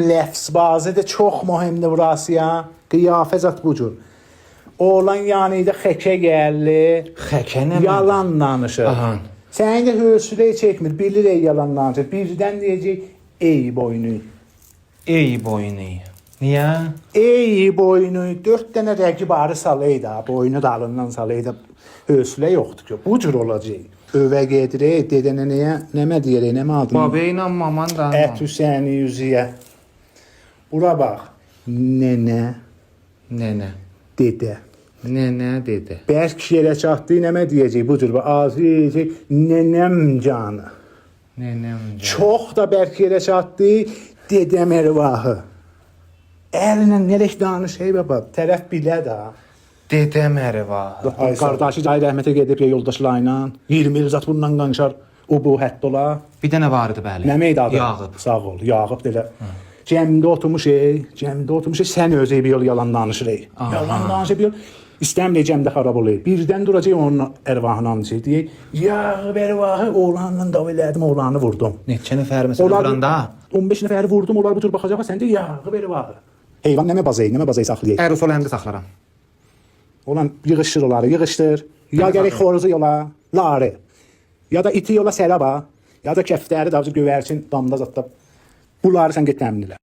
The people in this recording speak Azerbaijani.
Lefzbazı da çox mühümdür burası ya. Qiyafə zat bu cür. Oğlan yanıydı xəkə gəldi. Xəkə nə? Yalan danışır. Aha. Səni də hösülə çəkmir. Bilir ey yalan danışır. Birdən deyəcək ey boynu. Ey boynu. Niyə? Ey boynu. 4 dənə rəqib arı salaydı. Boynu dalından salaydı. Hösülə yoxdur ki. Bu cür olacaq. Övə gedir, dedənə nəmə deyir, nəmə adını? Baba ilə maman da. Ət Hüseyni yüzüyə. Bura bax. Nənə, Nənə. dedə. Nənə dedi. Bərk yerə çatdı, nəmə deyəcək bu cür. Ağzı deyəcək, nənəm canı. Nənəm. Çox da bərk yerə çatdı, dedəm ervahı. Əlinə nerək danışır, baba, tərəf bilə də. Dedəm ərva. Qardaşı cahil rəhmətə gedib ya yoldaşlarla. 20 il zat bundan qanşar. O bu hədd ola. Bir dənə var idi bəli. Nə meydi adı? Yağıb. Sağ ol, Yağıb delə. Cəmdə oturmuş sən özü bir yol yalan danışır. Yalan danışır bir yol. İstəmir cəmdə xarab olayım. Birdən duracaq onun ərvahını anlayacaq. Deyək, Yağıb ərvahı oğlanla dav elədim, oğlanı vurdum. Neçə nəfər məsələn vuranda? 15 nəfəri vurdum, onlar bu tür baxacaq, sən də Yağıb ərvahı. Heyvan nəmə bazayı saxlayaq. Ər sol əmdə saxlaram. Olan yığışdır onları, yığışdır. Ya gərək xoruzu yola, ları. Ya da iti yola səraba. Ya da kəftəri davcı gövərçin damda zatda. Bunları sən get təmin elə.